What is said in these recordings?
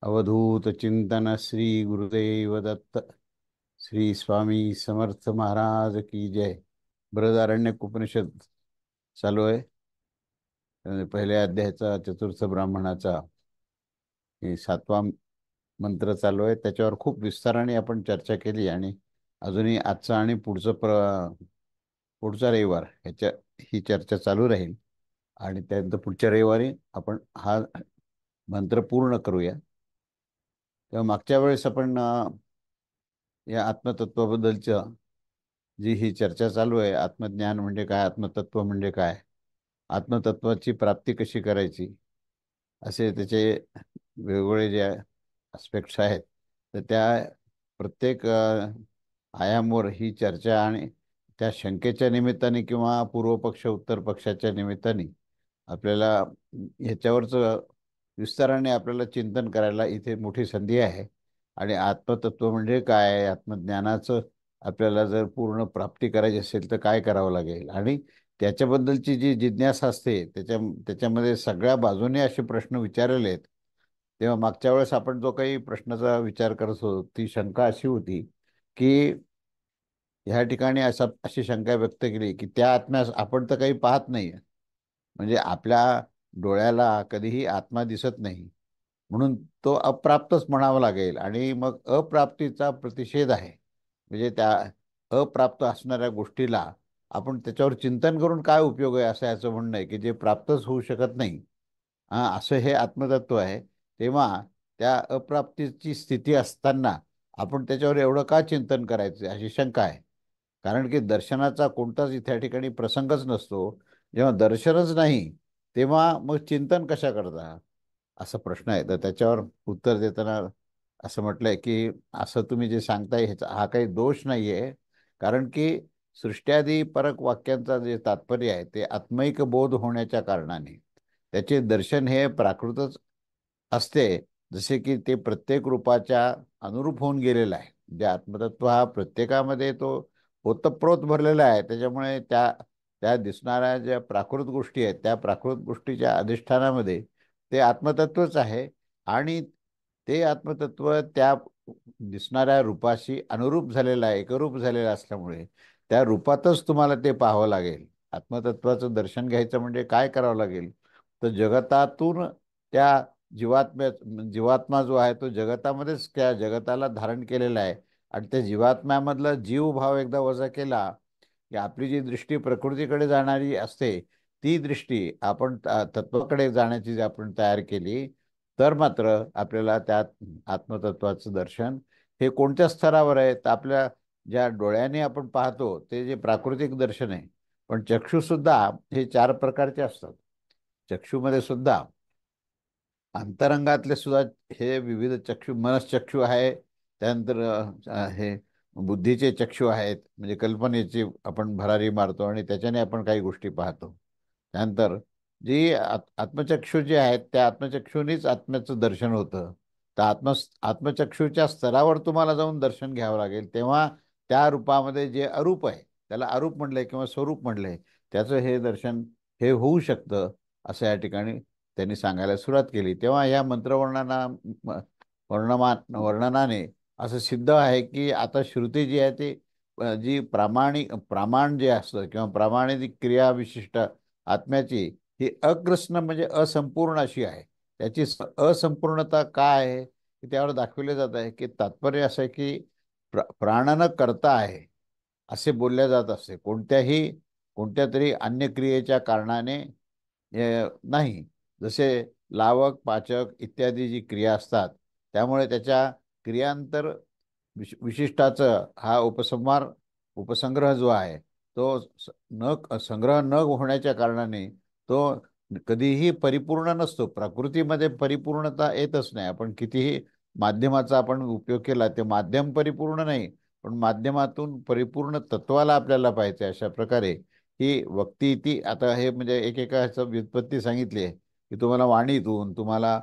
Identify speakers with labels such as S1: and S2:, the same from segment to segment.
S1: अवधूत चिंतन श्री गुरुदेव दत्त। श्री स्वामी समर्थ महाराज की जय। बृहदारण्यक उपनिषद चालू आहे. पहिल्या अध्यायाचा चतुर्थ ब्राह्मणाचा हे सातवा मंत्र चालू आहे. त्याच्यावर खूप विस्ताराने आपण चर्चा केली आणि अजूनही आजचा आणि पुढचा रविवार ह्याच्या ही चर्चा चालू राहील. आणि त्यानंतर पुढच्या रविवारी आपण हा मंत्र पूर्ण करूया. तेव्हा मागच्या वेळेस आपण या आत्मतत्वाबद्दलचं जी ही चर्चा चालू आहे, आत्मज्ञान म्हणजे काय, आत्मतत्व म्हणजे काय, आत्मतत्वाची प्राप्ती कशी करायची, असे त्याचे वेगवेगळे जे आस्पेक्ट्स आहेत, तर त्या प्रत्येक आयामवर ही चर्चा आणि त्या शंकेच्या निमित्ताने किंवा पूर्व पक्ष उत्तर पक्षाच्या निमित्ताने आपल्याला ह्याच्यावरचं विस्ताराने आपल्याला चिंतन करायला इथे मोठी संधी आहे. आणि आत्मतत्व म्हणजे काय, आत्मज्ञानाचं आपल्याला जर पूर्ण प्राप्ती करायची असेल तर काय करावं लागेल, आणि त्याच्याबद्दलची जी जिज्ञासा असते त्याच्यामध्ये सगळ्या बाजूने असे प्रश्न विचारलेले आहेत. तेव्हा मागच्या वेळेस आपण जो काही प्रश्नाचा विचार करत होतो, ती शंका अशी होती की ह्या ठिकाणी अशी शंका व्यक्त केली की त्या आत्म्यास आपण तर काही पाहत नाही, म्हणजे आपल्या डोळ्याला कधीही आत्मा दिसत नाही, म्हणून तो अप्राप्तच म्हणावा लागेल. आणि मग अप्राप्तीचा प्रतिषेध आहे, म्हणजे त्या अप्राप्त असणाऱ्या गोष्टीला आपण त्याच्यावर चिंतन करून काय उपयोग आहे, असं याचं म्हणणं आहे की जे प्राप्तच होऊ शकत नाही, असं हे आत्मतत्व आहे. तेव्हा त्या अप्राप्तीची स्थिती असताना आपण त्याच्यावर एवढं का चिंतन करायचं, अशी शंका आहे. कारण की दर्शनाचा कोणताच इथे या ठिकाणी प्रसंगच नसतो. जेव्हा दर्शनच नाही तेव्हा मग चिंतन कशा करता, असा प्रश्न आहे. तर त्याच्यावर उत्तर देताना असं म्हटलंय की असं तुम्ही जे सांगताय ह्याचा हा काही दोष नाही आहे. कारण की सृष्ट्यादी परक वाक्यांचा जे तात्पर्य आहे ते आत्मिक बोध होण्याच्या कारणाने त्याचे दर्शन हे प्राकृतच असते. जसे की ते प्रत्येक रूपाच्या अनुरूप होऊन गेलेलं आहे. जे आत्मतत्व हा प्रत्येकामध्ये तो ओतप्रोत भरलेला आहे. त्याच्यामुळे त्या त्या दिसणाऱ्या ज्या प्राकृत गोष्टी आहेत त्या प्राकृत गोष्टीच्या अधिष्ठानामध्ये ते आत्मतत्वच आहे. आणि ते आत्मतत्व त्या दिसणाऱ्या रूपाशी अनुरूप झालेलं आहे, एकरूप झालेलं असल्यामुळे त्या रूपातच तुम्हाला ते पाहावं लागेल. आत्मतत्वाचं दर्शन घ्यायचं म्हणजे काय करावं लागेल, तर जगतातून त्या जीवात्मा जो आहे तो जगतामध्येच त्या जगताला धारण केलेला आहे. आणि त्या जीवात्म्यामधला जीव भाव एकदा वजा केला की आपली जी दृष्टी प्रकृतीकडे जाणारी असते, ती दृष्टी आपण तत्वाकडे जाण्याची जी आपण तयार केली, तर मात्र आपल्याला त्यात आत्मतत्वाचं दर्शन हे कोणत्या स्तरावर आहे, तर आपल्या ज्या डोळ्याने आपण पाहतो ते जे प्राकृतिक दर्शन आहे. पण चक्षुसुद्धा हे चार प्रकारचे असतात. चक्षुमध्ये सुद्धा अंतरंगातले सुद्धा हे विविध चक्षु, मनसचक्षु आहे. त्यानंतर हे बुद्धीचे चक्षु आहेत, म्हणजे कल्पनेची आपण भरारी मारतो आणि त्याच्याने आपण काही गोष्टी पाहतो. त्यानंतर जी आत्मचक्षु जे आहेत त्या आत्मचक्षुनीच आत्म्याचं दर्शन होतं. तर आत्मचक्षुच्या स्तरावर तुम्हाला जाऊन दर्शन घ्यावं लागेल, तेव्हा त्या रूपामध्ये जे अरूप आहे त्याला अरूप म्हणलंय किंवा स्वरूप म्हणलंय, त्याचं हे दर्शन हे होऊ शकतं, असं या ठिकाणी त्यांनी सांगायला सुरुवात केली. तेव्हा या वर्णनाने असं सिद्ध आहे की आता श्रुती जी आहे ती जी प्रामाण जे असतं किंवा प्रामाणिक क्रिया विशिष्ट आत्म्याची ही अकृष्ण म्हणजे असंपूर्ण अशी आहे. त्याची असंपूर्णता काय आहे की त्यावर दाखविले जात आहे की तात्पर्य असं आहे की प्राण न करता आहे असे बोलल्या जात असते, कोणत्या तरी अन्य क्रियेच्या कारणाने नाही. जसे लावक पाचक इत्यादी जी क्रिया असतात त्यामुळे त्याच्या क्रियांतर विशिष्टाचं हा उपसंग्रह जो आहे तो संग्रह न होण्याच्या कारणाने तो कधीही परिपूर्ण नसतो. प्रकृतीमध्ये परिपूर्णता येतच नाही. आपण कितीही माध्यमाचा आपण उपयोग केला ते माध्यम परिपूर्ण नाही, पण माध्यमातून परिपूर्ण तत्वाला आपल्याला पाहिजे. अशा प्रकारे ही वक्ती ती आता हे म्हणजे एकेकाचं व्युत्पत्ती सांगितली आहे की तुम्हाला वाणीतून, तुम्हाला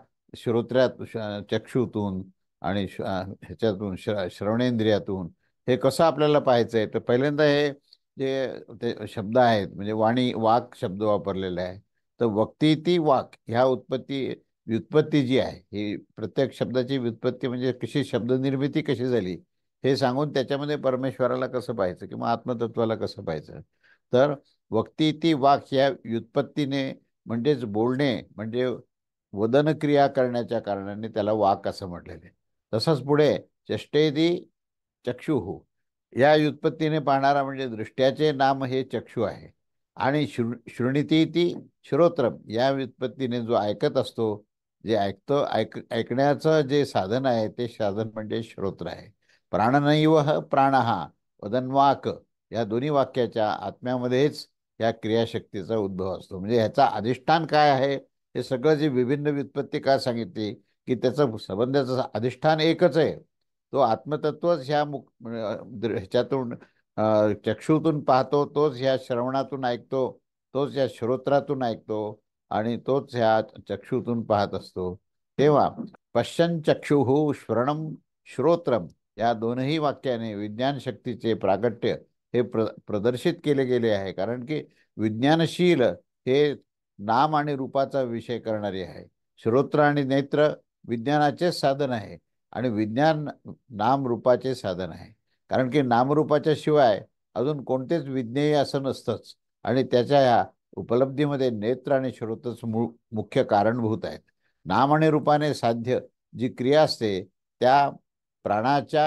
S1: चक्षुतून आणि ह्याच्यातून श्रवणेंद्रियातून हे कसं आपल्याला पाहायचं आहे. तर पहिल्यांदा हे जे ते शब्द आहेत म्हणजे वाणी वाक शब्द वापरलेला आहे. तर वक्ती ती वाक ह्या उत्पत्ती व्युत्पत्ती जी आहे, ही प्रत्येक शब्दाची व्युत्पत्ती म्हणजे कशी शब्दनिर्मिती कशी झाली हे सांगून त्याच्यामध्ये परमेश्वराला कसं पाहायचं किंवा आत्मतत्वाला कसं पाहायचं. तर वक्ती ती वाक या व्युत्पत्तीने म्हणजेच बोलणे म्हणजे वदनक्रिया करण्याच्या कारणाने त्याला वाक असं म्हटलेलं आहे. तसंच पुढे चष्टेदी चक्षुः या व्युत्पत्तीने पाहणारा म्हणजे दृष्ट्याचे नाम हे चक्षु आहे. आणि शृणिती ती श्रोत्रम या व्युत्पत्तीने जो ऐकत असतो, जे ऐकण्याचं जे साधन आहे ते साधन म्हणजे श्रोत्र आहे. प्राणनैव प्राणहा वदनवाक या दोन्ही वाक्याच्या आत्म्यामध्येच या क्रियाशक्तीचा उद्भव असतो. म्हणजे ह्याचा अधिष्ठान काय आहे हे सगळं जे विभिन्न व्युत्पत्ती काय सांगितली की त्याचं संबंधाचं अधिष्ठान एकच आहे. तो आत्मतत्वच ह्या ह्याच्यातून चक्षुतून पाहतो, तोच ह्या श्रवणातून ऐकतो, तोच या श्रोत्रातून ऐकतो आणि तोच ह्या चक्षुतून पाहत असतो. तेव्हा पश्यन चक्षुः श्रवणम श्रोत्रम या दोनही वाक्याने विज्ञान शक्तीचे प्रागट्य हे प्रदर्शित केले गेले आहे. कारण की विज्ञानशील हे नाम आणि रूपाचा विषय करणारे आहे. श्रोत्र आणि नेत्र विज्ञानाचेच साधन आहे आणि विज्ञान नामरूपाचे साधन आहे. कारण की नामरूपाच्या शिवाय अजून कोणतेच विज्ञेय असं नसतंच आणि त्याच्या ह्या उपलब्धीमध्ये नेत्र आणि श्रोतच मुख्य कारणभूत आहेत. नाम आणि रूपाने साध्य जी क्रिया असते त्या प्राणाच्या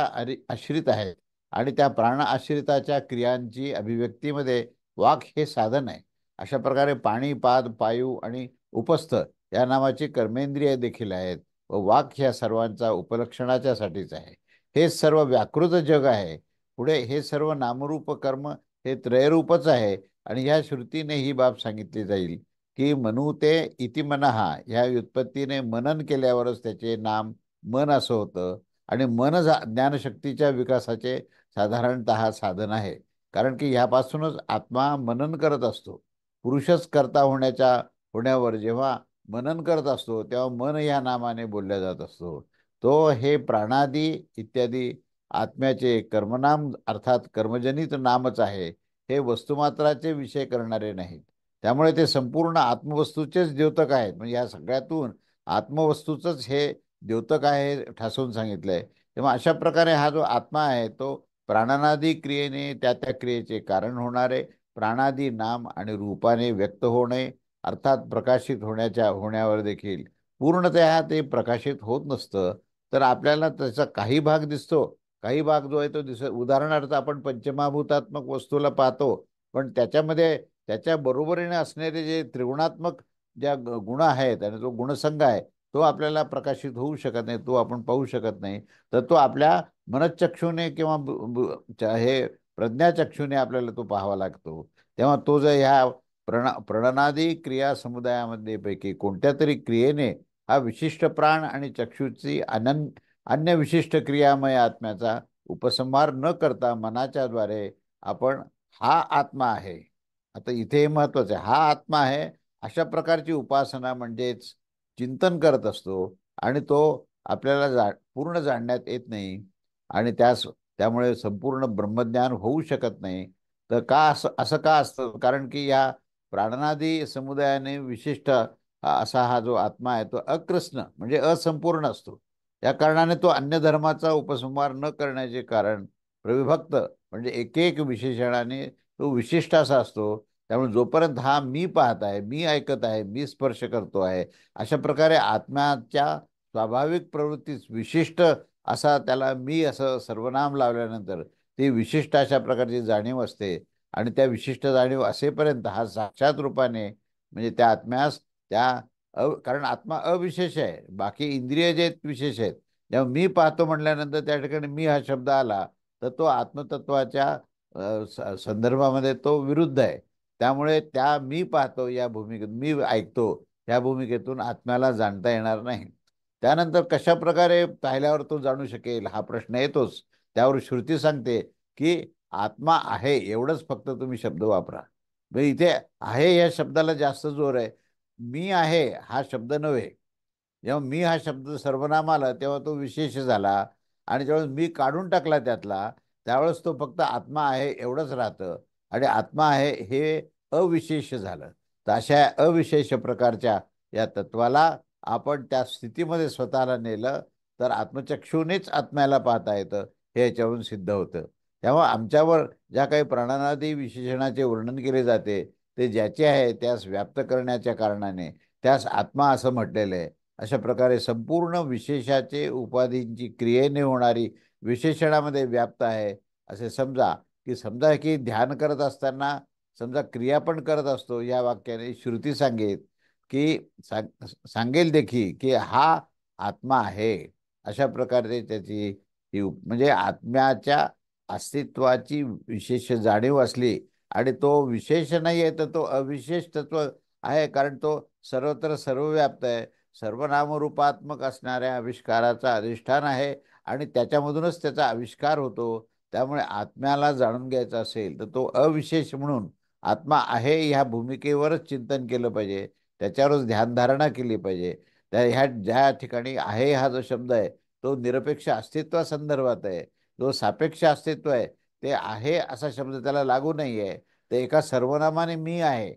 S1: आश्रित आहेत आणि त्या प्राण आश्रिताच्या क्रियांची अभिव्यक्तीमध्ये वाक हे साधन आहे. अशा प्रकारे पाणी, पाद, पायू आणि उपस्थ या नावाची कर्मेंद्रिय देखील आहेत व वाक ह्या सर्वांचा उपलक्षणाच्या साठीच आहे. हे सर्व व्याकृत जग आहे. पुढे हे सर्व नामरूप कर्म हे त्रयरूपच आहे आणि ह्या श्रुतीने ही बाब सांगितली जाईल की मनू ते इति मनहा ह्या व्युत्पत्तीने मनन केल्यावरच त्याचे नाम मन असं होतं आणि मन ज्ञानशक्तीच्या विकासाचे साधारणतः साधन आहे. कारण की ह्यापासूनच आत्मा मनन करत असतो. पुरुषच कर्ता होण्यावर जेव्हा मनन करत असतो तेव्हा मन या नामाने बोलल्या जात असतो. तो हे प्राणादी इत्यादी आत्म्याचे कर्मनाम अर्थात कर्मजनित नामच आहे. हे वस्तुमात्राचे विषय करणारे नाहीत. त्यामुळे ते संपूर्ण आत्मवस्तूचेच द्योतक आहेत. म्हणजे या सगळ्यातून आत्मवस्तूचंच हे द्योतक आहे ठासून सांगितलंय. तेव्हा अशा प्रकारे हा जो आत्मा आहे तो प्राणनादी क्रियेने त्या क्रियेचे कारण होणारे प्राणादी नाम आणि रूपाने व्यक्त होणे अर्थात प्रकाशित होण्यावर देखील पूर्णतः ते प्रकाशित होत नसतं. तर आपल्याला त्याचा काही भाग दिसतो, काही भाग जो आहे तो उदाहरणार्थ आपण पंचमहाभूतात्मक वस्तूला पाहतो, पण त्याच्यामध्ये त्याच्या बरोबरीने असणारे जे त्रिगुणात्मक ज्या गुण आहेत आणि जो गुणसंघ आहे तो आपल्याला प्रकाशित होऊ शकत नाही, तो आपण पाहू शकत नाही. तर तो आपल्या मनचक्षूने किंवा हे प्रज्ञाचक्षूने आपल्याला तो पाहावा लागतो. तेव्हा तो जर ह्या प्रणनादी क्रिया समुदायामध्ये पैकी कोणत्या तरी क्रियेने हा विशिष्ट प्राण आणि चक्षुची अन्य विशिष्ट क्रियामय आत्म्याचा उपसंहार न करता मनाच्या द्वारे आपण हा आत्मा आहे, आता इथे महत्वाचं आहे, हा आत्मा आहे अशा प्रकारची उपासना म्हणजेच चिंतन करत असतो आणि तो आपल्याला पूर्ण जाणण्यात येत नाही आणि त्यामुळे संपूर्ण ब्रह्मज्ञान होऊ शकत नाही. तर का असं का असतं? कारण की या प्राणनादी समुदायाने विशिष्ट असा हा जो आत्मा आहे तो अकृष्ण म्हणजे असंपूर्ण असतो. या कारणाने तो अन्य धर्माचा उपसंहार न करण्याचे कारण प्रविभक्त म्हणजे एक एक विशेषणाने तो विशिष्ट असा असतो. त्यामुळे जोपर्यंत हा मी पाहत आहे, मी ऐकत आहे, मी स्पर्श करतो आहे, अशा प्रकारे आत्म्याच्या स्वाभाविक प्रवृत्तीच विशिष्ट असा त्याला मी असं सर्वनाम लावल्यानंतर ती विशिष्ट अशा प्रकारची जाणीव असते आणि त्या विशिष्ट जाणीव असेपर्यंत हा साक्षात रूपाने म्हणजे त्या आत्म्यास कारण आत्मा अविशेष आहे, बाकी इंद्रिय जे विशेष आहेत. जेव्हा मी पाहतो म्हटल्यानंतर त्या ठिकाणी मी हा शब्द आला तर तो आत्मतत्वाच्या संदर्भामध्ये तो विरुद्ध आहे. त्यामुळे त्या मी पाहतो या भूमिकेत, मी ऐकतो या भूमिकेतून आत्म्याला जाणता येणार नाही. त्यानंतर कशा प्रकारे पाहिल्यावर तो जाणू शकेल हा प्रश्न येतोच. त्यावर श्रुती सांगते की आत्मा आहे एवढंच फक्त तुम्ही शब्द वापरा. इथे आहे या शब्दाला जास्त जोर आहे. मी आहे हा शब्द नव्हे. जेव्हा मी हा शब्द सर्वनाम आला तेव्हा तो विशेष झाला आणि ज्यावेळेस मी काढून टाकला त्यातला त्यावेळेस तो फक्त आत्मा आहे एवढंच राहतं आणि आत्मा आहे हे अविशेष झालं. तर अशा अविशेष प्रकारच्या या तत्वाला आपण त्या स्थितीमध्ये स्वतःला नेलं तर आत्मचक्षुनेच आत्म्याला पाहता येतं, हे याच्यावरून सिद्ध होतं. तेव्हा आमच्यावर ज्या काही प्राणानादी विशेषणाचे वर्णन केले जाते ते ज्याचे आहे त्यास व्याप्त करण्याच्या कारणाने त्यास आत्मा असं म्हटलेलं आहे. अशा प्रकारे संपूर्ण विशेषाचे उपाधींची क्रियेने होणारी विशेषणामध्ये व्याप्त आहे असे समजा. की समजा की ध्यान करत असताना समजा क्रिया पण करत असतो, या वाक्याने श्रुती सांगेल की सांगेल देखील की हा आत्मा आहे. अशा प्रकारे त्याची म्हणजे आत्म्याच्या अस्तित्वाची विशेष जाणीव असली आणि तो विशेष नाही आहे तर तो अविशेष तत्व आहे, कारण तो सर्वत्र सर्वव्याप्त आहे, सर्वनामरूपात्मक असणाऱ्या आविष्काराचा अधिष्ठान आहे आणि त्याच्यामधूनच त्याचा आविष्कार होतो. त्यामुळे आत्म्याला जाणून घ्यायचं असेल तर तो अविशेष म्हणून आत्मा आहे ह्या भूमिकेवरच चिंतन केलं पाहिजे, त्याच्यावरच ध्यानधारणा केली पाहिजे. ह्या ज्या ठिकाणी आहे हा जो शब्द आहे तो निरपेक्ष अस्तित्वासंदर्भात आहे, जो सापेक्ष अस्तित्व आहे ते आहे असा शब्द त्याला लागू नाही आहे. ते एका सर्वनामाने मी आहे,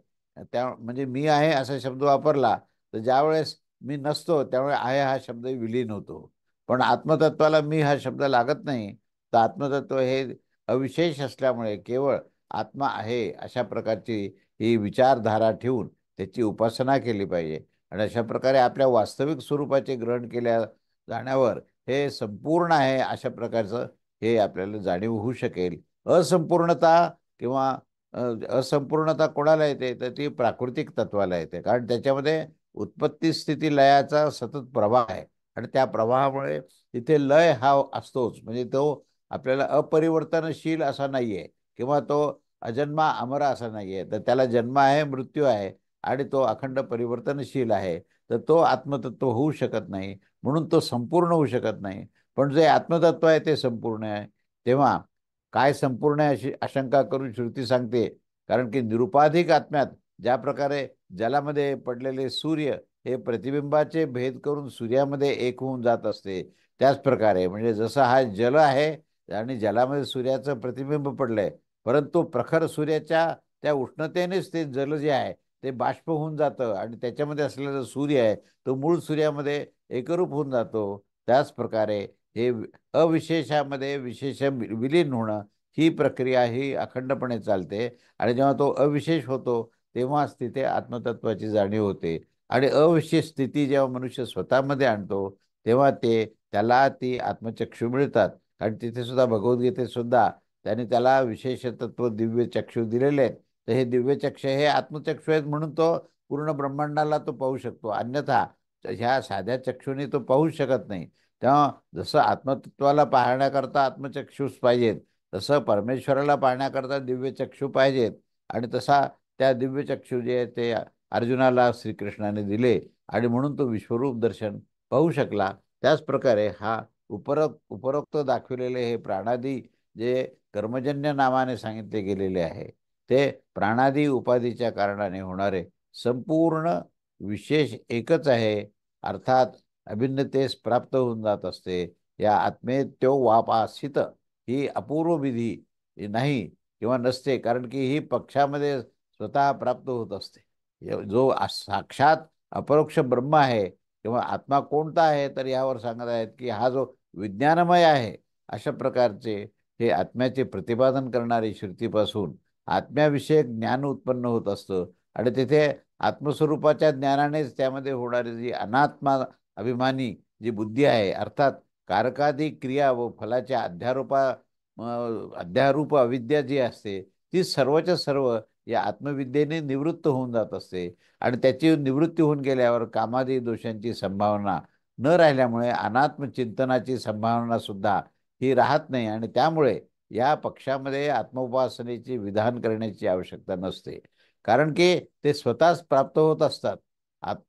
S1: त्या म्हणजे मी आहे असा शब्द वापरला तर ज्यावेळेस मी नसतो त्यामुळे आहे हा शब्द विलीन होतो. पण आत्मतत्वाला मी हा शब्द लागत नाही. तर आत्मतत्व हे अविशेष असल्यामुळे केवळ आत्मा आहे अशा प्रकारची ही विचारधारा ठेवून त्याची उपासना केली पाहिजे. आणि अशा प्रकारे आपल्या वास्तविक स्वरूपाचे ग्रहण केल्या जाण्यावर हे संपूर्ण आहे अशा प्रकारचं हे आपल्याला जाणीव होऊ शकेल. असंपूर्णता किंवा असंपूर्णता कोणाला येते तर ती प्राकृतिक तत्वाला येते, कारण त्याच्यामध्ये उत्पत्ती स्थिती लयाचा सतत प्रवाह आहे आणि त्या प्रवाहामुळे तिथे लय हा असतोच. म्हणजे तो आपल्याला अपरिवर्तनशील असा नाहीये किंवा तो अजन्मा अमर असा नाहीये, तर त्याला जन्म आहे, मृत्यू आहे आणि तो अखंड परिवर्तनशील आहे. तर तो आत्मतत्व होऊ शकत नाही, म्हणून तो संपूर्ण होऊ शकत नाही. पण जे आत्मतत्व आहे ते संपूर्ण आहे. तेव्हा काय संपूर्ण आहे अशी आशंका करून श्रुती सांगते, कारण की निरुपाधिक आत्म्यात ज्या प्रकारे जलामध्ये पडलेले सूर्य हे प्रतिबिंबाचे भेद करून सूर्यामध्ये एक होऊन जात असते, त्याच प्रकारे म्हणजे जसं हा जल आहे आणि जलामध्ये सूर्याचं प्रतिबिंब पडलंय, परंतु प्रखर सूर्याच्या त्या उष्णतेनेच ते जल जे आहे ते बाष्प होऊन जातं आणि त्याच्यामध्ये असलेला जो सूर्य आहे तो मूळ सूर्यामध्ये एकरूप होऊन जातो. त्याच प्रकारे हे अविशेषामध्ये विशेष विलीन होणं ही प्रक्रिया ही अखंडपणे चालते. आणि जेव्हा तो अविशेष होतो तेव्हाच तिथे आत्मतत्वाची जाणीव होते. आणि अविशेष स्थिती जेव्हा मनुष्य स्वतःमध्ये आणतो तेव्हा त्याला ती आत्मचक्षु मिळतात. कारण तिथे सुद्धा भगवद्गीतेत सुद्धा त्याने त्याला विशेष तत्व दिव्य चक्षु दिलेले आहेत. तर हे दिव्य चक्ष हे आत्मचक्षु आहेत म्हणून तो पूर्ण ब्रह्मांडाला तो पाहू शकतो, अन्यथा ह्या साध्या चक्षुने तो पाहू शकत नाही. तेव्हा जसं आत्मतत्वाला पाहण्याकरता आत्मचक्षुष पाहिजेत, तसं परमेश्वराला पाहण्याकरता दिव्य चक्षु पाहिजेत. आणि तसा त्या दिव्य चक्षु जे आहे ते अर्जुनाला श्रीकृष्णाने दिले आणि म्हणून तो विश्वरूप दर्शन पाहू शकला. त्याच प्रकारे हा उपरोक्त दाखविलेले हे प्राणादी जे कर्मजन्य नावाने सांगितले गेलेले आहे ते प्राणादी उपाधीच्या कारणाने होणारे संपूर्ण विशेष एकच आहे. अर्थात अभिन्नतेस प्राप्त होऊन जात असते. या आत्मेत तो वापासित ही अपूर्व विधी नाही किंवा नसते, कारण की ही पक्षामध्ये स्वतः प्राप्त होत असते. जो साक्षात अपरोक्ष ब्रह्म आहे किंवा आत्मा कोणता आहे तर यावर सांगत आहेत की हा जो विज्ञानमय आहे. अशा प्रकारचे हे आत्म्याचे प्रतिपादन करणारी श्रुतीपासून आत्म्याविषयक ज्ञान उत्पन्न होत असतं. आणि तिथे आत्मस्वरूपाच्या ज्ञानानेच त्यामध्ये होणारी जी अनात्मा अभिमानी जी बुद्धी आहे, अर्थात कारकादी क्रिया व फलाच्या अध्यारूप अविद्या जी असते ती सर्वच्या सर्व या आत्मविद्येने निवृत्त होऊन जात असते. आणि त्याची निवृत्ती होऊन गेल्यावर कामादी दोषांची संभावना न राहिल्यामुळे अनात्म चिंतनाची संभावना सुद्धा ही राहत नाही. आणि त्यामुळे या पक्षामध्ये आत्मोपासनेचे विधान करण्याची आवश्यकता नसते, कारण की ते स्वतःच प्राप्त होत असतात.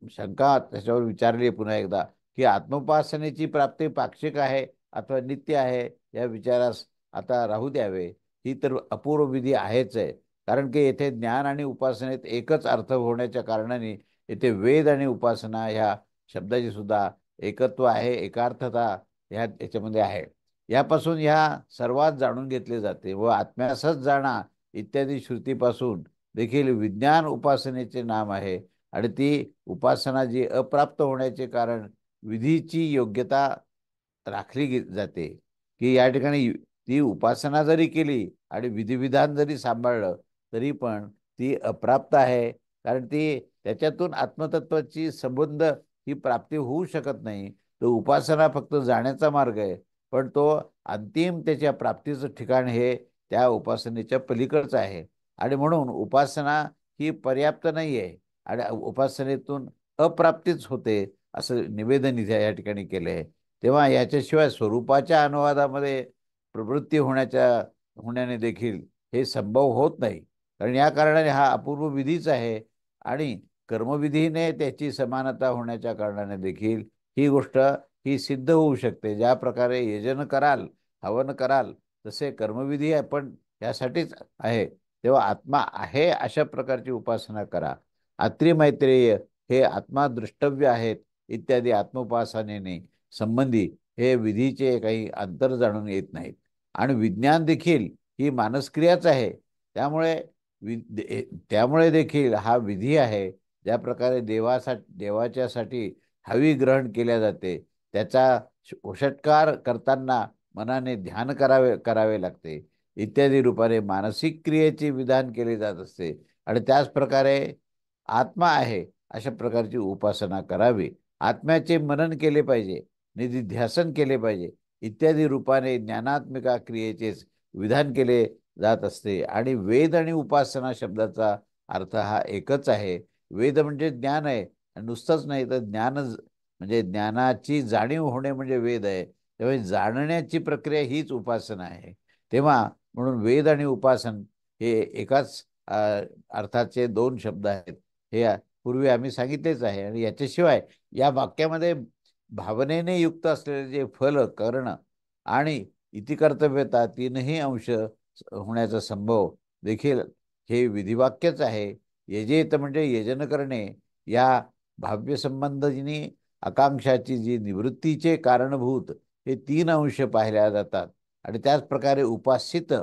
S1: शंका त्याच्यावर विचारली पुन्हा एकदा की आत्मोपासनेची प्राप्ती पाक्षिक आहे अथवा नित्य आहे, या विचारास आता राहू द्यावे. ही तर अपूर्व विधी आहेच आहे, कारण की येथे ज्ञान आणि उपासनेत एकच अर्थ होण्याच्या कारणाने येथे वेद आणि उपासना ह्या शब्दाची सुद्धा एकत्व आहे, एकार्थता याच्यामध्ये आहे. यापासून ह्या सर्वात जाणून घेतले जाते व आत्म्यासच जाणा इत्यादी श्रुतीपासून देखील विज्ञान उपासनेचे नाम आहे. आणि ती उपासना जी अप्राप्त होण्याचे कारण विधीची योग्यता राखली जाते, की या ठिकाणी ती उपासना जरी केली आणि विधिविधान जरी सांभाळलं तरी पण ती अप्राप्त आहे. कारण ती त्याच्यातून आत्मतत्वाची संबंध ही प्राप्ती होऊ शकत नाही. तो उपासना फक्त जाण्याचा मार्ग आहे, पण तो अंतिम त्याच्या प्राप्तीचं ठिकाण हे त्या उपासनेच्या पलीकडचं आहे. आणि म्हणून उपासना ही पर्याप्त नाही आहे आणि उपासनेतून अप्राप्तीच होते, असं निवेदन इथे या ठिकाणी केलं आहे. तेव्हा याच्याशिवाय स्वरूपाच्या अनुवादामध्ये प्रवृत्ती होण्याने देखील हे संभव होत नाही. कारण या कारणाने हा अपूर्व विधीच आहे आणि कर्मविधीने त्याची समानता होण्याच्या कारणाने देखील ही गोष्ट ही सिद्ध होऊ शकते. ज्या प्रकारे यजन कराल, हवन कराल, तसे कर्मविधी आहे पण यासाठीच आहे. तेव्हा आत्मा आहे अशा प्रकारची उपासना करा. अत्रि मैत्रेय हे आत्मा द्रष्टव्य आहेत इत्यादी आत्मोपासनेने संबंधी हे विधीचे काही अंतर जाणून येत नाहीत. आणि विज्ञान देखील ही मानसक्रियाच आहे. त्यामुळे त्यामुळे देखील हा विधी आहे. ज्या प्रकारे देवाच्यासाठी हवी ग्रहण केल्या जाते, त्याचा षट्कार करताना मनाने ध्यान करावे लागते इत्यादी रूपाने मानसिक क्रियेचे विधान केले जात असते. आणि त्याच प्रकारे आत्मा आहे अशा प्रकारची उपासना करावी. आत्म्याचे मनन केले पाहिजे, निधिध्यासन केले पाहिजे इत्यादी रूपाने ज्ञानात्मिका क्रियेचेच विधान केले जात असते. आणि वेद आणि उपासना शब्दाचा अर्थ हा एकच आहे. वेद म्हणजे ज्ञान आहे आणि नुसतंच नाही तर म्हणजे ज्ञानाची जाणीव होणे म्हणजे वेद आहे. त्यामुळे जाणण्याची प्रक्रिया हीच उपासना आहे. तेव्हा म्हणून वेद आणि उपासन हे एकाच अर्थाचे दोन शब्द आहेत, हे पूर्वी आम्ही सांगितलेच आहे. आणि याच्याशिवाय या वाक्यामध्ये भावनेने युक्त असलेले जे फल कर्ण आणि इतिकर्तव्यता तीनही अंश होण्याचा संभव देखील हे विधिवाक्यच आहे. यजेत म्हणजे यजन करणे, या भाव्य संबंधीनी आकांक्षाची जी निवृत्तीचे कारणभूत हे तीन अंश पाहिल्या जातात. आणि त्याच प्रकारे उपासित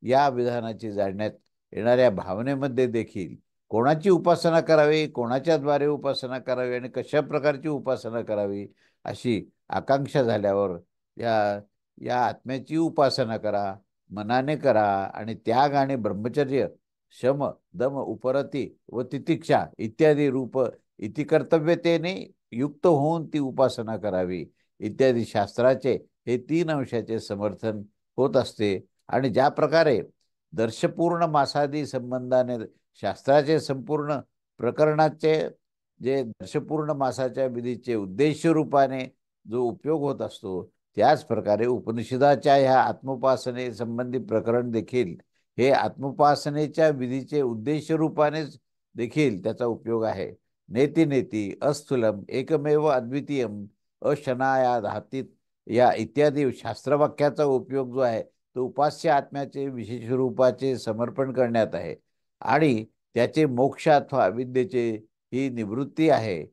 S1: या विधानाची जाणण्यात येणाऱ्या भावनेमध्ये देखील कोणाची उपासना करावी, कोणाच्याद्वारे उपासना करावी आणि कशा प्रकारची उपासना करावी अशी आकांक्षा झाल्यावर या या आत्म्याची उपासना करा, मनाने करा. आणि त्याग आणि ब्रह्मचर्य, शम, दम, उपरती व तितिक्षा इत्यादी रूप इति कर्तव्यतेने युक्त होऊन ती उपासना करावी इत्यादी शास्त्राचे हे तीन अंशाचे समर्थन होत असते. आणि ज्या प्रकारे दर्शपूर्ण मासादी संबंधाने शास्त्राचे संपूर्ण प्रकरणाचे जे दर्शपूर्ण मासाच्या विधीचे उद्देश रूपाने जो उपयोग होत असतो, त्याच प्रकारे उपनिषदाच्या ह्या आत्मोपासने संबंधी प्रकरण देखील हे आत्मोपासनेच्या विधीचे उद्देश रूपानेच देखील त्याचा उपयोग आहे. नेती नेती अस्थूलम एकमेव अद्वितीयम अशनाया धातीत या इत्यादी शास्त्रवाक्याचा उपयोग जो आहे तो उपास्य आत्म्याचे विशेष रूपाचे समर्पण करण्यात आहे. आणि त्याचे मोक्ष अथवा अविद्येचे ही निवृत्ती आहे.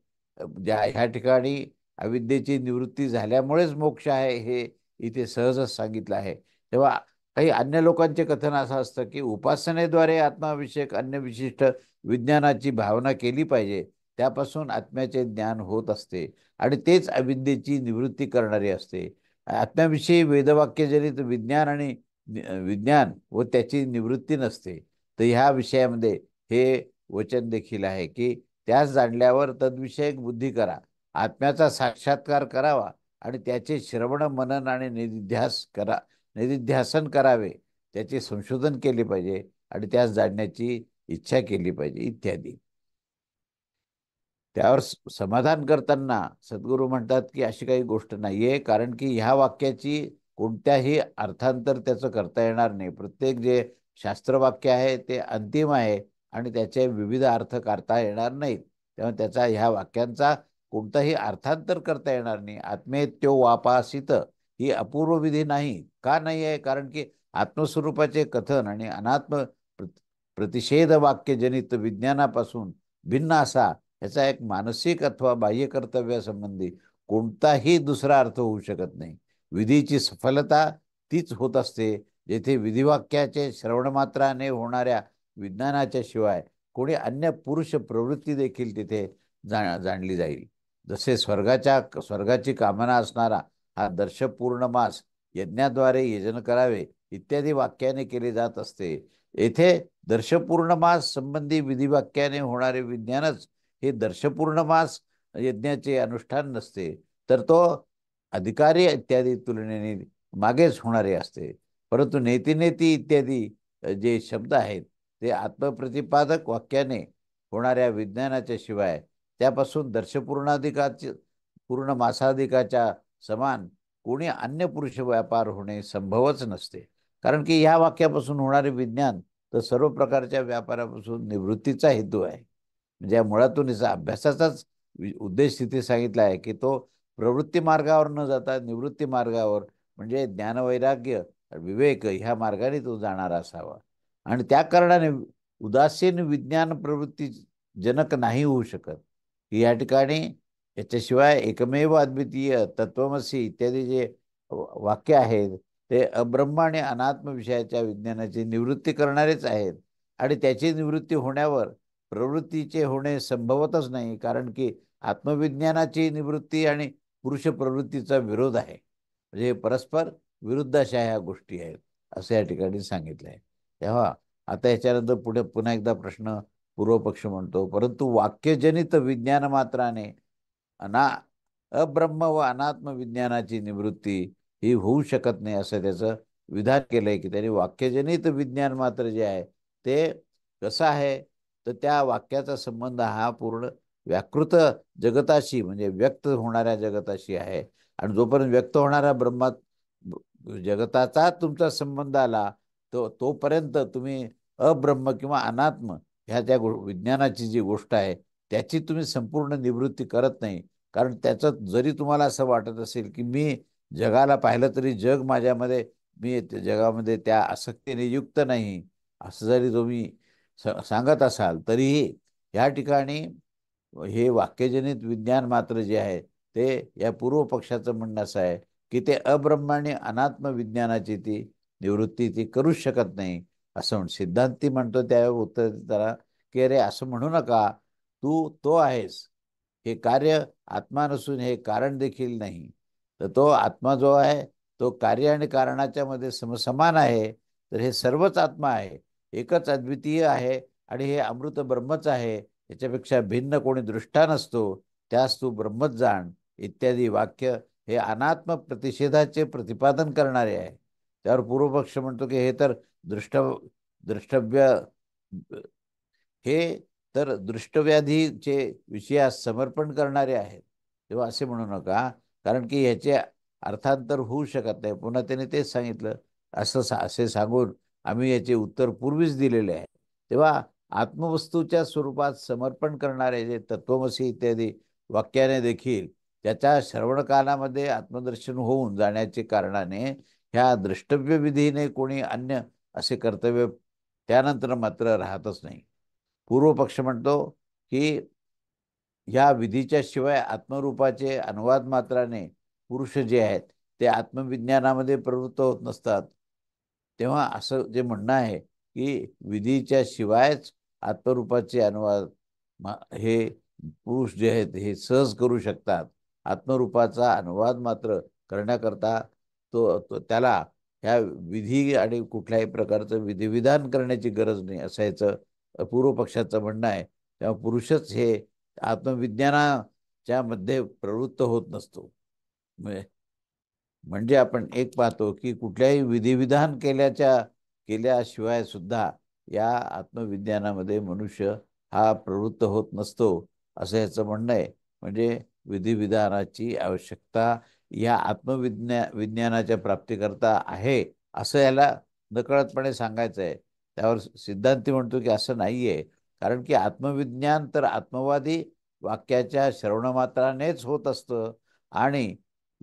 S1: ज्या ह्या ठिकाणी अविद्येची निवृत्ती झाल्यामुळेच मोक्ष आहे हे इथे सहजच सांगितलं आहे. तेव्हा काही अन्य लोकांचे कथन असं असतं की उपासनेद्वारे आत्माविषयक अन्य विशिष्ट विज्ञानाची भावना केली पाहिजे, त्यापासून आत्म्याचे ज्ञान होत असते आणि तेच अविद्येची निवृत्ती करणारे असते. आत्म्याविषयी वेदवाक्यजनित विज्ञान व त्याची निवृत्ती नसते. तर ह्या विषयामध्ये हे वचन देखील आहे की त्यास जाणल्यावर तद्विषयक बुद्धी करा, आत्म्याचा साक्षात्कार करावा आणि त्याचे श्रवण मनन आणि निधिध्यासन करावे, त्याचे संशोधन केले पाहिजे आणि त्यास जाणण्याची इच्छा केली पाहिजे इत्यादी. त्यावर समाधान करताना सद्गुरू म्हणतात की अशी काही गोष्ट नाहीये, कारण की ह्या वाक्याची कोणत्याही अर्थांतर त्याचं करता येणार नाही. प्रत्येक जे शास्त्रवाक्य आहे ते अंतिम आहे आणि त्याचे विविध अर्थ करता येणार नाहीत. तेव्हा त्याचा ह्या वाक्यांचा कोणताही अर्थांतर करता येणार नाही. आत्मेत्यो वापासित ही अपूर्व विधी नाही. का नाही आहे? कारण की आत्मस्वरूपाचे कथन आणि अनात्म प्रतिषेध वाक्यजनित विज्ञानापासून भिन्न असा याचा एक मानसिक अथवा बाह्य कर्तव्यासंबंधी कोणताही दुसरा अर्थ होऊ शकत नाही. विधीची सफलता तीच होत असते जेथे विधिवाक्याचे श्रवणमात्राने होणाऱ्या विज्ञानाच्या शिवाय कोणी अन्य पुरुष प्रवृत्ती देखील तिथे जाणली जाईल. जसे स्वर्गाची कामना असणारा हा दर्शपूर्ण मास यज्ञाद्वारे यजन करावे इत्यादी वाक्याने केले जात असते. येथे दर्शपूर्ण मास संबंधी विधिवाक्याने होणारे विज्ञानच हे दर्शपूर्ण मास यज्ञाचे अनुष्ठान नसते, तर तो अधिकारी इत्यादी तुलनेने मागेच होणारे असते. परंतु नेती नेती इत्यादी जे शब्द आहेत ते आत्मप्रतिपादक वाक्याने होणाऱ्या विज्ञानाच्या शिवाय त्यापासून दर्शपूर्णाधिकाचे पूर्ण मासाधिकाच्या समान कोणी अन्य पुरुष व्यापार होणे संभवच नसते. कारण की ह्या वाक्यापासून होणारे विज्ञान तर सर्व प्रकारच्या व्यापारापासून निवृत्तीचा हेतू आहे. म्हणजे या मुळातून अभ्यासाचाच उद्देश तिथे सांगितला आहे की तो प्रवृत्ती मार्गावर न जाता निवृत्ती मार्गावर म्हणजे ज्ञानवैराग्य विवेक ह्या मार्गाने तो जाणारा असावा. आणि त्या कारणाने उदासीन विज्ञान प्रवृत्ती जनक नाही होऊ शकत. या ठिकाणी याच्याशिवाय एकमेव अद्वितीय तत्वमसी इत्यादी जे वाक्य आहेत ते अब्रह्म आणि अनात्म विषयाच्या विज्ञानाची निवृत्ती करणारेच आहेत. आणि त्याची निवृत्ती होण्यावर प्रवृत्तीचे होणे संभवतच नाही, कारण की आत्मविज्ञानाची निवृत्ती आणि पुरुष प्रवृत्तीचा विरोध आहे. म्हणजे परस्पर विरुद्ध अशा ह्या गोष्टी आहेत असं या ठिकाणी सांगितलं आहे. तेव्हा आता याच्यानंतर पुढे पुन्हा एकदा प्रश्न पूर्वपक्ष म्हणतो, परंतु वाक्यजनित विज्ञान मात्राने अना अब्रह्म व अनात्म विज्ञानाची निवृत्ती ही होऊ शकत नाही असं त्याचं विधान केलंय. की त्यांनी वाक्यजनित विज्ञान मात्र जे आहे ते कसं आहे, तर त्या वाक्याचा संबंध हा पूर्ण व्याकृत जगताशी म्हणजे व्यक्त होणाऱ्या जगताशी आहे. आणि जोपर्यंत व्यक्त होणाऱ्या जगताचा तुमचा संबंध आला तोपर्यंत तुम्ही अब्रह्म किंवा अनात्म ह्या ज्या विज्ञानाची जी गोष्ट आहे त्याची तुम्ही संपूर्ण निवृत्ती करत नाही. कारण त्याचं जरी तुम्हाला असं वाटत असेल की मी जगाला पाहिलं तरी जग माझ्यामध्ये मी जगामध्ये त्या आसक्तीने युक्त नाही असं जरी तुम्ही सांगत असाल तरीही या ठिकाणी हे वाक्यजनित विज्ञान मात्र जे आहे ते या पूर्व पक्षाचं म्हणणं असं आहे की ते अब्रह्म आणि अनात्म विज्ञानाची ती निवृत्ती ती करूच शकत नाही असं सिद्धांती म्हणतो. त्यावर उत्तर देताना की अरे असं म्हणू नका, तू तो आहेस, हे कार्य आत्मा नसून हे कारण देखील नाही. तर तो आत्मा जो आहे तो कार्य आणि कारणाच्या मध्ये समसमान आहे. तर हे सर्वच आत्मा आहे, एकच अद्वितीय आहे आणि हे अमृत ब्रह्मच आहे, याच्यापेक्षा भिन्न कोणी दृष्टा नसतो, त्यास तू ब्रह्मच जाण इत्यादी वाक्य हे अनात्म प्रतिषेधाचे प्रतिपादन करणारे आहे. त्यावर पूर्वपक्ष म्हणतो की हे तर द्रष्टव्य हे तर दृष्टव्याधीचे विषयास समर्पण करणारे आहेत. तेव्हा असे म्हणू नका, कारण की ह्याचे अर्थांतर होऊ शकत नाही. पुन्हा त्याने तेच सांगितलं असे सांगून आम्ही याचे उत्तर पूर्वीच दिलेले आहे. तेव्हा आत्मवस्तूच्या स्वरूपात समर्पण करणारे जे तत्वमसी इत्यादी वाक्याने देखील त्याच्या श्रवणकालामध्ये आत्मदर्शन होऊन जाण्याचे कारणाने ह्या द्रष्टव्य विधीने कोणी अन्य असे कर्तव्य त्यानंतर मात्र राहतच नाही. पूर्व पक्ष म्हणतो की या विधीच्या शिवाय आत्मरूपाचे अनुवाद मात्राने पुरुष जे आहेत ते आत्मविज्ञानामध्ये प्रवृत्त होत नसतात. तेव्हा असं जे म्हणणं आहे की विधीच्या शिवायच आत्मरूपाचे अनुवाद हे पुरुष जे आहेत हे सहज करू शकतात. आत्मरूपाचा अनुवाद मात्र करण्याकरता त्याला ह्या विधी आणि कुठल्याही प्रकारचं विधिविधान करण्याची गरज नाही असं याचं पूर्व पक्षाचं म्हणणं आहे. तेव्हा पुरुषच हे आत्मविज्ञानाच्या मध्ये प्रवृत्त होत नसतो. म्हणजे आपण एक पाहतो की कुठल्याही विधिविधान केल्याशिवाय सुद्धा या आत्मविज्ञानामध्ये मनुष्य हा प्रवृत्त होत नसतो असं याचं म्हणणं आहे. म्हणजे विधिविधानाची आवश्यकता या विज्ञानाच्या प्राप्तीकरता आहे असं याला नकळतपणे सांगायचं आहे. त्यावर सिद्धांती म्हणतो की असं नाहीये, कारण की आत्मविज्ञान तर आत्मवादी वाक्याच्या श्रवणमात्रानेच होत असतं आणि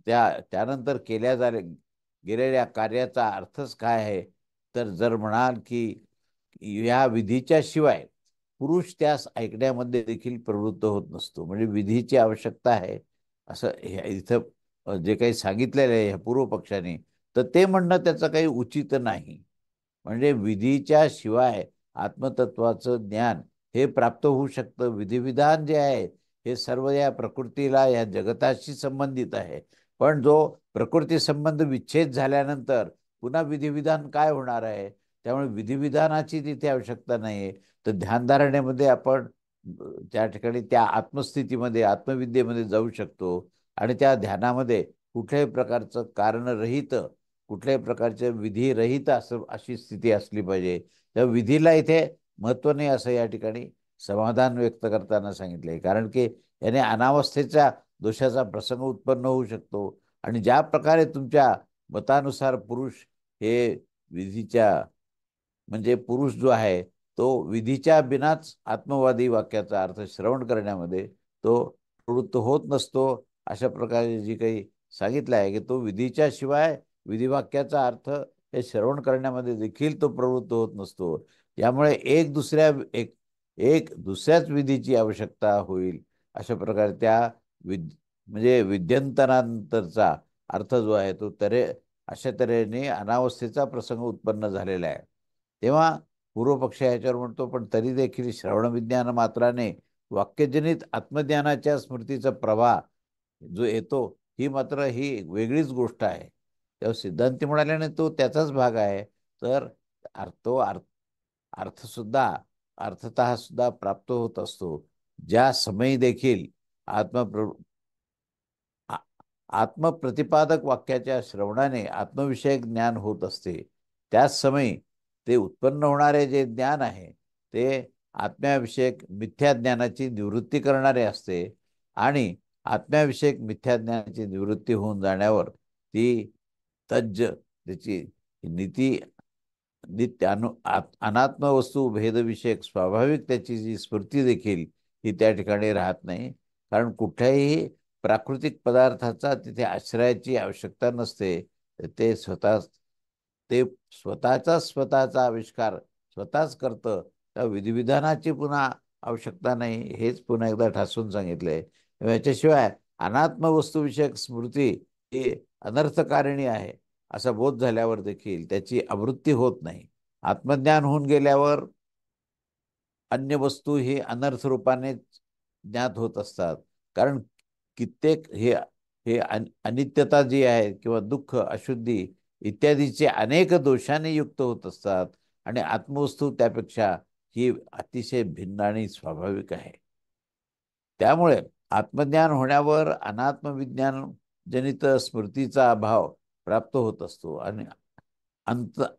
S1: त्यानंतर गेलेल्या कार्याचा अर्थच काय आहे. तर जर म्हणाल की या विधीच्या शिवाय पुरुष त्यास ऐकण्यामध्ये देखील प्रवृत्त होत नसतो, म्हणजे विधीची आवश्यकता आहे असं इथं जे काही सांगितलेलं आहे ह्या पूर्व पक्षाने, तर ते म्हणणं त्याचं काही उचित नाही. म्हणजे विधीच्या शिवाय आत्मतत्वाचं ज्ञान हे प्राप्त होऊ शकतं. विधिविधान जे आहे हे सर्व या प्रकृतीला, या जगताशी संबंधित आहे. पण जो प्रकृती संबंध विच्छेद झाल्यानंतर पुन्हा विधिविधान काय होणार आहे? त्यामुळे विधिविधानाची तिथे आवश्यकता नाही आहे. तर ध्यानधारणेमध्ये आपण त्या ठिकाणी त्या आत्मस्थितीमध्ये, आत्मविद्येमध्ये जाऊ शकतो आणि त्या ध्यानामध्ये कुठल्याही प्रकारचं कारणरहित, कुठल्याही प्रकारचे विधिरहित असं अशी स्थिती असली पाहिजे. त्या विधीला इथे महत्त्व नाही असं या ठिकाणी समाधान व्यक्त करताना सांगितले. कारण की याने अनावस्थेच्या दोषाचा प्रसंग उत्पन्न होऊ शकतो आणि ज्या प्रकारे तुमच्या मतानुसार पुरुष हे विधीच्या, म्हणजे पुरुष जो आहे तो विधीच्या बिनाच आत्मवादी वाक्याचा अर्थ श्रवण करण्यामध्ये तो प्रवृत्त होत नसतो. अशा प्रकारे जी काही सांगितलं आहे की तो विधीच्या शिवाय विधिवाक्याचा अर्थ हे श्रवण करण्यामध्ये देखील तो प्रवृत्त होत नसतो. यामुळे एक दुसऱ्याच विधीची आवश्यकता होईल. अशा प्रकारे त्या म्हणजे विद्यंतरानंतरचा अर्थ जो आहे तो अशा तऱ्हेने अनावस्थेचा प्रसंग उत्पन्न झालेला आहे. तेव्हा पूर्वपक्ष याच्यावर म्हणतो, पण तरी देखील श्रवण विज्ञान मात्राने वाक्यजनित आत्मज्ञानाच्या स्मृतीचा प्रवाह जो येतो, ही वेगळीच गोष्ट आहे. तेव्हा सिद्धांती म्हणाल्याने तो त्याचाच भाग आहे. तर तो अर्थसुद्धा अर्थतः सुद्धा प्राप्त होत असतो. ज्या समयी देखील आत्मप्र आ- आत्मप्रतिपादक वाक्याच्या श्रवणाने आत्मविषयक ज्ञान होत असते, त्याच समयी ते उत्पन्न होणारे जे ज्ञान आहे ते आत्म्याविषयक मिथ्या ज्ञानाची निवृत्ती करणारे असते आणि आत्म्याविषयक मिथ्या ज्ञानाची निवृत्ती होऊन जाण्यावर ती तज्ज त्याची नीती नित्य अनात्म वस्तू भेदविषयक स्वाभाविक त्याची जी स्फूर्ती देखील ही त्या ठिकाणी राहत नाही. कारण कुठल्याही प्राकृतिक पदार्थाचा तिथे आश्रयाची आवश्यकता नसते. ते स्वतः ते स्वतःचा आविष्कार स्वतःच करतं. त्या विधिविधानाची पुन्हा आवश्यकता नाही, हेच पुन्हा एकदा ठासून सांगितलंय. याच्याशिवाय अनात्म वस्तूविषयक स्मृती ही अनर्थकारिणी आहे असा बोध झाल्यावर देखील त्याची आवृत्ती होत नाही. आत्मज्ञान होऊन गेल्यावर अन्य वस्तू ही अनर्थ रूपाने ज्ञात होत असतात. कारण कित्येक हे हे अनित्यता जी आहे किंवा दुःख, अशुद्धी इत्यादीचे अनेक दोषाने युक्त होत असतात आणि आत्मवस्तू त्यापेक्षा ही अतिशय भिन्न आणि स्वाभाविक आहे. त्यामुळे आत्मज्ञान होण्यावर अनात्मविज्ञान जनित स्मृतीचा अभाव प्राप्त होत असतो आणि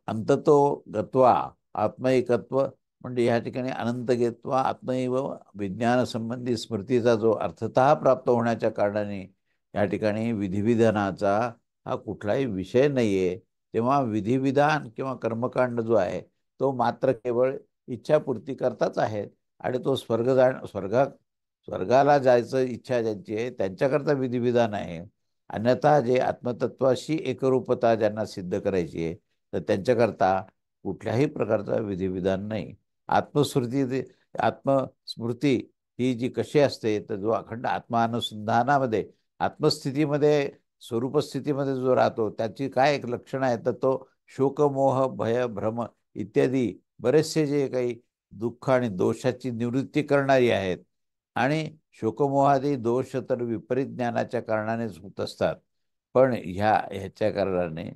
S1: अंततो गत्वा आत्मैकत्व, म्हणजे या ठिकाणी अनंत घेतवा आत्मैव विज्ञान संबंधी स्मृतीचा जो अर्थतः प्राप्त होण्याच्या कारणाने या ठिकाणी विधिविधानाचा हा कुठलाही विषय नाहीये. तेव्हा विधिविधान किंवा कर्मकांड जो आहे तो मात्र केवळ इच्छापूर्ती करताच आहे आणि तो स्वर्गाला जायचं इच्छा ज्यांची आहे त्यांच्याकरता विधिविधान आहे. अन्यथा जे आत्मतत्वाशी एकरूपता ज्यांना सिद्ध करायची आहे तर त्यांच्याकरता कुठल्याही प्रकारचा विधिविधान नाही. आत्मस्मृती आत्मस्मृती ही जी कशी असते तर जो अखंड आत्मानुसंधानामध्ये आत्मस्थितीमध्ये स्वरूपस्थितीमध्ये जो राहतो त्याची काय एक लक्षण आहे तर तो शोक, मोह, भय, भ्रम इत्यादी बरेचसे जे काही दुःख आणि दोषाची निवृत्ती करणारी आहेत. आणि शोकमोहादी दोष तर विपरीत ज्ञानाच्या कारणानेच होत असतात. पण ह्याच्या कारणाने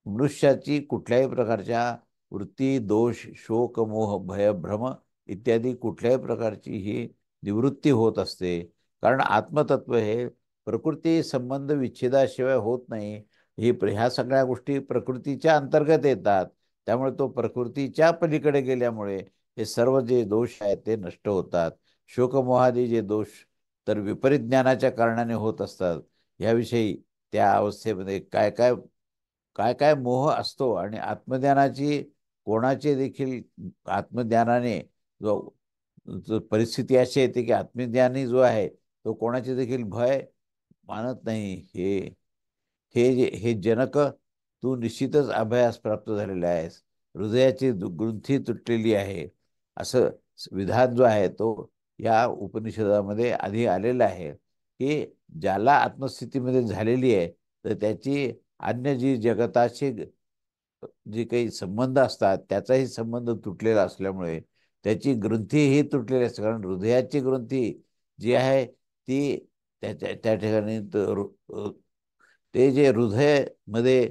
S1: मनुष्याची कुठल्याही प्रकारच्या वृत्ती, दोष, शोक, मोह, भय, भ्रम इत्यादी कुठल्याही प्रकारची ही निवृत्ती होत असते. कारण आत्मतत्व हे प्रकृती संबंध विच्छेदाशिवाय होत नाही. ह्या सगळ्या गोष्टी प्रकृतीच्या अंतर्गत येतात. त्यामुळे तो प्रकृतीच्या पलीकडे गेल्यामुळे हे सर्व जे दोष आहेत ते नष्ट होतात. शोकमोहादी जे दोष तर विपरीत ज्ञानाच्या कारणाने होत असतात. याविषयी त्या अवस्थेमध्ये काय काय काय काय मोह असतो आणि आत्मज्ञानाची कोणाचे देखील आत्मज्ञानाने जो जो परिस्थिती अशी येते की आत्मज्ञानी जो आहे तो कोणाचे देखील भय मानत नाही. हे जनक, तू निश्चितच अभयास प्राप्त झालेला आहेस. हृदयाची ग्रंथी तुटलेली आहे असं विधान जो आहे तो या उपनिषदामध्ये आधी आलेला आहे की ज्याला आत्मस्थितीमध्ये झालेली आहे तर त्याची अन्य जी जगताशी जे काही संबंध असतात त्याचाही संबंध तुटलेला असल्यामुळे त्याची ग्रंथीही तुटलेली असते, कारण हृदयाची ग्रंथी जी आहे ती त्या ठिकाणी ते जे हृदयमध्ये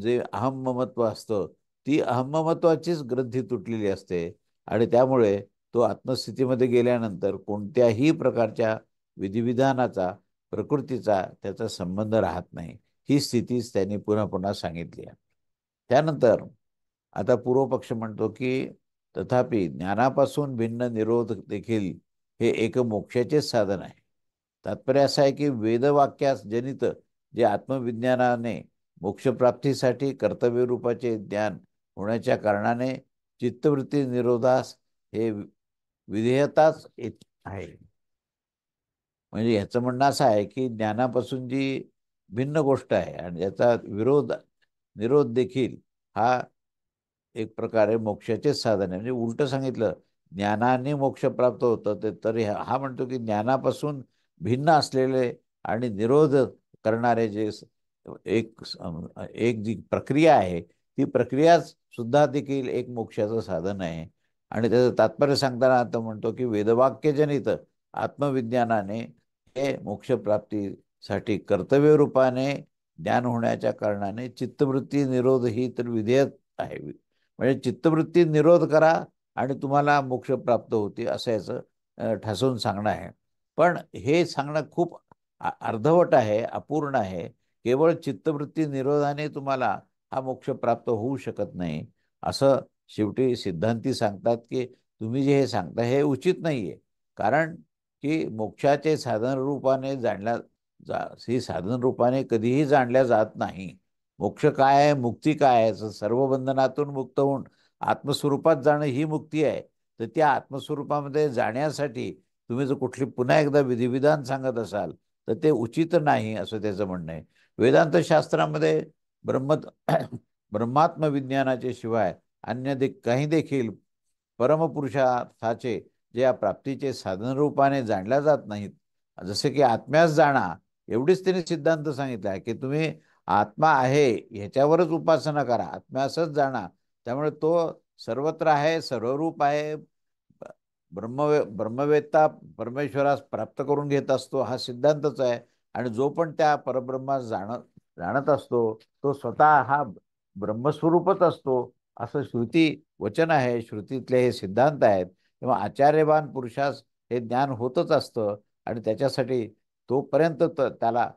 S1: जे अहम ममत्व असतं, ती अहम ममत्वाचीच ग्रंथी तुटलेली असते. आणि त्यामुळे तो आत्मस्थितीमध्ये गेल्यानंतर कोणत्याही प्रकारच्या विधिविधानाचा, प्रकृतीचा त्याचा संबंध राहत नाही. ही स्थितीच त्यांनी पुन्हा पुन्हा सांगितली आहे. त्यानंतर आता पूर्वपक्ष म्हणतो की तथापि ज्ञानापासून भिन्न निरोध देखील हे एक मोक्षाचेच साधन आहे. तात्पर्य असं आहे की वेदवाक्यास जनित जे आत्मविज्ञानाने मोक्षप्राप्तीसाठी कर्तव्य रूपाचे ज्ञान होण्याच्या कारणाने चित्तवृत्ती निरोधास हे विधेयताच येत आहे. म्हणजे ह्याचं म्हणणं असं आहे की ज्ञानापासून जी भिन्न गोष्ट आहे आणि याचा निरोध देखील हा एक प्रकारे मोक्षाचेच साधन आहे. म्हणजे उलट सांगितलं, ज्ञानाने मोक्ष प्राप्त होतं ते, तर हा म्हणतो की ज्ञानापासून भिन्न असलेले आणि निरोध करणारे जे एक जी प्रक्रिया आहे, ती प्रक्रिया सुद्धा देखील एक मोक्षाचं साधन आहे. आणि त्याचं तात्पर्य सांगताना आता म्हणतो की वेदवाक्यजनित आत्मविज्ञानाने हे मोक्षप्राप्तीसाठी कर्तव्य रूपाने ज्ञान होण्याच्या कारणाने चित्तवृत्ती निरोध ही तर विधेयक आहे. म्हणजे चित्तवृत्ती निरोध करा आणि तुम्हाला मोक्ष प्राप्त होते, असं याचं ठासून सांगणं आहे. पण हे सांगणं खूप अर्धवट आहे, अपूर्ण आहे. केवळ चित्तवृत्ती निरोधाने तुम्हाला हा मोक्ष प्राप्त होऊ शकत नाही, असं शेवटी सिद्धांती सांगतात. की तुम्ही जे हे सांगता हे उचित नाहीये. कारण की मोक्षाचे साधन रूपाने ही साधन रूपाने कधीही जाणल्या जात नाही. मोक्ष काय आहे, मुक्ती काय आहे, सर्व बंधनातून मुक्त होऊन आत्मस्वरूपात जाणं ही मुक्ती आहे. तर त्या आत्मस्वरूपामध्ये जाण्यासाठी तुम्ही जर कुठली पुन्हा एकदा विधिविधान सांगत असाल तर ते उचित नाही, असं त्याचं म्हणणं आहे. वेदांत शास्त्रामध्ये ब्रह्म ब्रह्मात्म विज्ञानाचे शिवाय अन्य काही देखील परमपुरुषार्थाचे जे या प्राप्तीचे साधन रूपाने जाणल्या जात नाहीत. जसे की आत्म्यास जाणा, एवढीच त्यांनी सिद्धांत सांगितला आहे की तुम्ही आत्मा आहे ह्याच्यावरच उपासना करा, आत्म्यासच जाणा. त्यामुळे तो सर्वत्र आहे, सर्वरूप आहे, ब्रह्मवेत्ता परमेश्वरास प्राप्त करून घेत असतो, हा सिद्धांतच आहे. आणि जो पण त्या परब्रह्मास जाणत असतो तो स्वतः हा ब्रह्मस्वरूपच असतो, असं श्रुती वचन आहे, श्रुतीतले हे सिद्धांत आहेत. तेव्हा आचार्यवान पुरुषास हे ज्ञान होतच असतं. आणि त्याच्यासाठी तोपर्यंत त्याला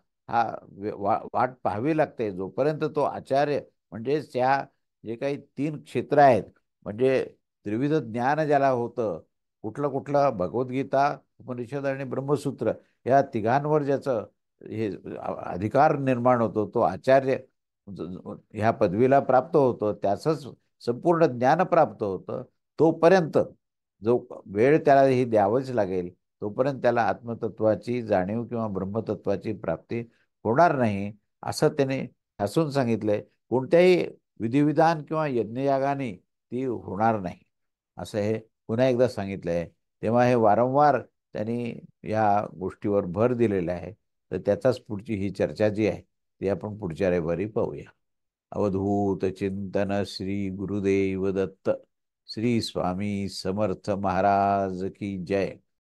S1: वाट पाहावी लागते, जोपर्यंत तो आचार्य म्हणजे त्या जे काही 3 क्षेत्र आहेत, म्हणजे त्रिविध ज्ञान ज्याला होतं, कुठलं कुठलं भगवद्गीता, उपनिषद आणि ब्रह्मसूत्र, या तिघांवर ज्याचं हे अधिकार निर्माण होतो, तो आचार्य ह्या पदवीला प्राप्त होतो, त्याचंच संपूर्ण ज्ञान प्राप्त होतं. तोपर्यंत जो वेळ त्याला ही द्यावंच लागेल, तोपर्यंत त्याला आत्मतत्वाची जाणीव किंवा ब्रह्मतत्वाची प्राप्ती होणार नाही, असं त्याने ठासून सांगितलंय. कोणत्याही विधिविधान किंवा यज्ञयागाने ती होणार नाही, असं हे पुन्हा एकदा सांगितलंय. तेव्हा हे वारंवार त्यांनी या गोष्टीवर भर दिलेला आहे. तर त्याचाच पुढची ही चर्चा जी आहे ती आपण पुढच्या रविवारी पाहूया. अवधूत चिंतन श्री गुरुदेव दत्त. श्री स्वामी समर्थ महाराज की जय.